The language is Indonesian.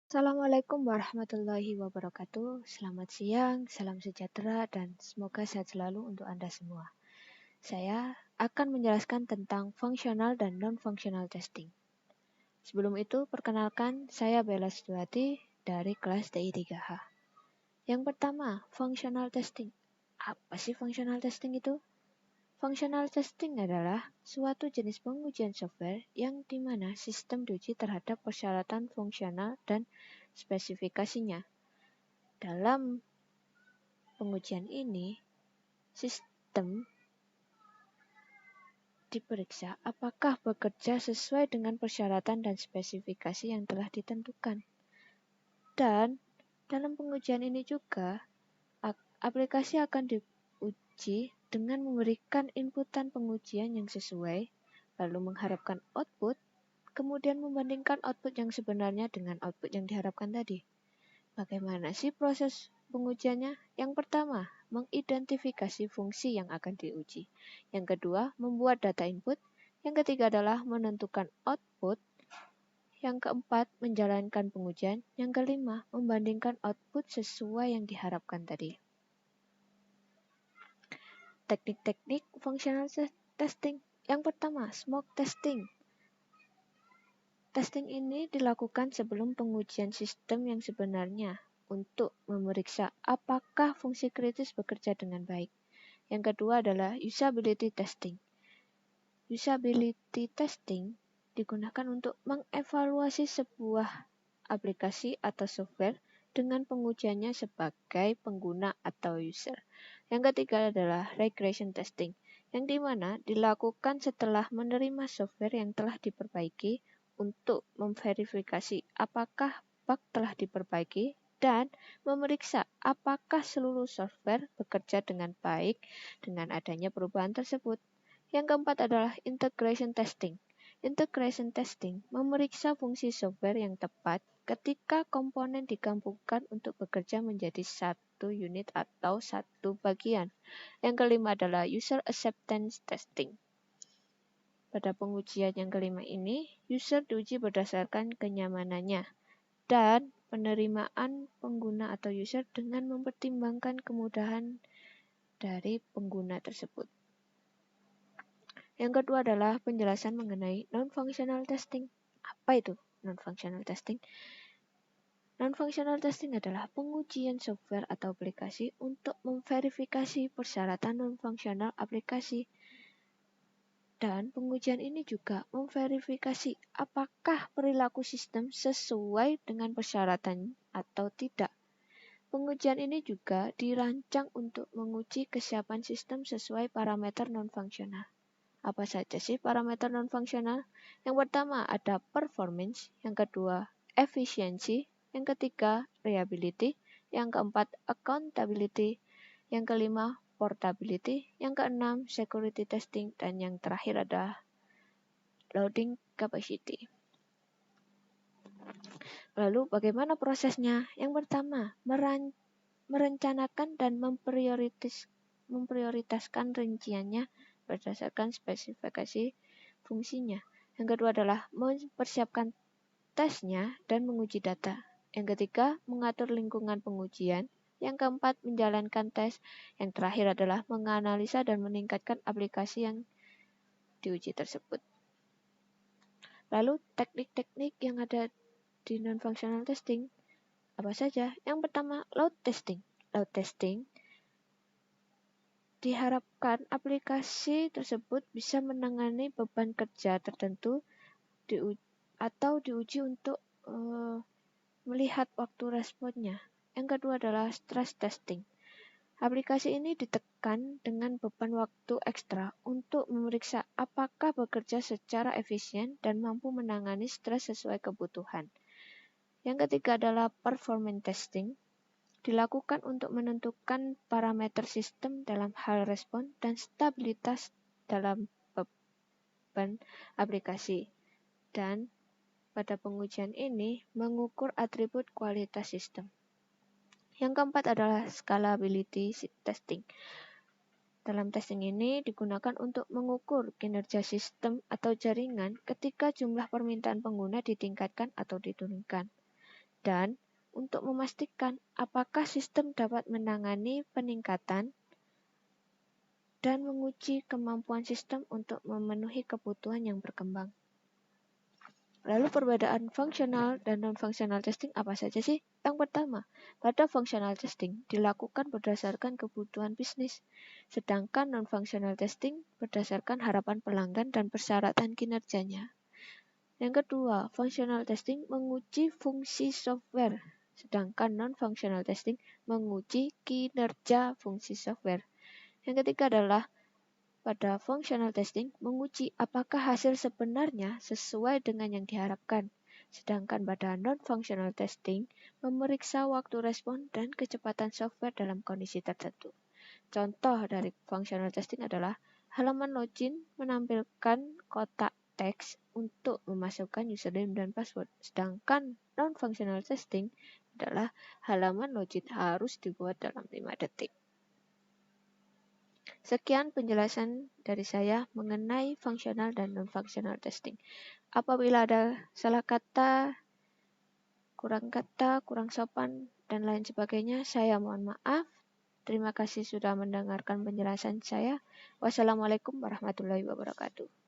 Assalamualaikum warahmatullahi wabarakatuh. Selamat siang, salam sejahtera, dan semoga sehat selalu untuk Anda semua. Saya akan menjelaskan tentang fungsional dan non-functional testing. Sebelum itu, perkenalkan saya Bella Situati dari kelas TI 3H. Yang pertama, functional testing. Apa sih functional testing itu? Functional testing adalah suatu jenis pengujian software yang dimana sistem diuji terhadap persyaratan fungsional dan spesifikasinya. Dalam pengujian ini, sistem diperiksa apakah bekerja sesuai dengan persyaratan dan spesifikasi yang telah ditentukan. Dan dalam pengujian ini juga, aplikasi akan diuji dengan memberikan inputan pengujian yang sesuai, lalu mengharapkan output, kemudian membandingkan output yang sebenarnya dengan output yang diharapkan tadi. Bagaimana sih proses pengujiannya? Yang pertama, mengidentifikasi fungsi yang akan diuji. Yang kedua, membuat data input. Yang ketiga adalah menentukan output. Yang keempat, menjalankan pengujian. Yang kelima, membandingkan output sesuai yang diharapkan tadi. Teknik-teknik functional testing. Yang pertama, smoke testing. Testing ini dilakukan sebelum pengujian sistem yang sebenarnya untuk memeriksa apakah fungsi kritis bekerja dengan baik. Yang kedua adalah usability testing. Usability testing digunakan untuk mengevaluasi sebuah aplikasi atau software dengan pengujiannya sebagai pengguna atau user. Yang ketiga adalah regression testing, yang dimana dilakukan setelah menerima software yang telah diperbaiki untuk memverifikasi apakah bug telah diperbaiki dan memeriksa apakah seluruh software bekerja dengan baik dengan adanya perubahan tersebut. Yang keempat adalah integration testing. Integration testing memeriksa fungsi software yang tepat ketika komponen digabungkan untuk bekerja menjadi satu unit atau satu bagian. Yang kelima adalah user acceptance testing. Pada pengujian yang kelima ini, user diuji berdasarkan kenyamanannya dan penerimaan pengguna atau user dengan mempertimbangkan kemudahan dari pengguna tersebut. Yang kedua adalah penjelasan mengenai non-functional testing. Apa itu non-functional testing? Non-functional testing adalah pengujian software atau aplikasi untuk memverifikasi persyaratan non-functional aplikasi. Dan pengujian ini juga memverifikasi apakah perilaku sistem sesuai dengan persyaratan atau tidak. Pengujian ini juga dirancang untuk menguji kesiapan sistem sesuai parameter non-fungsional. Apa saja sih parameter non-fungsional? Yang pertama ada performance, yang kedua efficiency, yang ketiga reliability, yang keempat accountability, yang kelima portability, yang keenam security testing, dan yang terakhir adalah loading capacity. Lalu bagaimana prosesnya? Yang pertama, merencanakan dan memprioritaskan rinciannya berdasarkan spesifikasi fungsinya. Yang kedua adalah mempersiapkan tesnya dan menguji data. Yang ketiga, mengatur lingkungan pengujian. Yang keempat, menjalankan tes. Yang terakhir adalah menganalisa dan meningkatkan aplikasi yang diuji tersebut. Lalu, teknik-teknik yang ada di non-functional testing apa saja? Yang pertama, load testing. Load testing diharapkan aplikasi tersebut bisa menangani beban kerja tertentu atau diuji untuk melihat waktu responnya. Yang kedua adalah stress testing. Aplikasi ini ditekan dengan beban waktu ekstra untuk memeriksa apakah bekerja secara efisien dan mampu menangani stres sesuai kebutuhan. Yang ketiga adalah performance testing. Dilakukan untuk menentukan parameter sistem dalam hal respon dan stabilitas dalam beban aplikasi. Dan pada pengujian ini mengukur atribut kualitas sistem. Yang keempat adalah scalability testing. Dalam testing ini digunakan untuk mengukur kinerja sistem atau jaringan ketika jumlah permintaan pengguna ditingkatkan atau diturunkan. Dan untuk memastikan apakah sistem dapat menangani peningkatan dan menguji kemampuan sistem untuk memenuhi kebutuhan yang berkembang. Lalu perbedaan fungsional dan non-functional testing apa saja sih? Yang pertama, pada functional testing dilakukan berdasarkan kebutuhan bisnis, sedangkan non-functional testing berdasarkan harapan pelanggan dan persyaratan kinerjanya. Yang kedua, functional testing menguji fungsi software, sedangkan non-functional testing menguji kinerja fungsi software. Yang ketiga adalah pada functional testing menguji apakah hasil sebenarnya sesuai dengan yang diharapkan, sedangkan pada non-functional testing memeriksa waktu respon dan kecepatan software dalam kondisi tertentu. Contoh dari functional testing adalah halaman login menampilkan kotak teks untuk memasukkan username dan password, sedangkan non-functional testing adalah halaman login harus dibuat dalam 5 detik. Sekian penjelasan dari saya mengenai functional dan non-functional testing. Apabila ada salah kata, kurang sopan, dan lain sebagainya, saya mohon maaf. Terima kasih sudah mendengarkan penjelasan saya. Wassalamualaikum warahmatullahi wabarakatuh.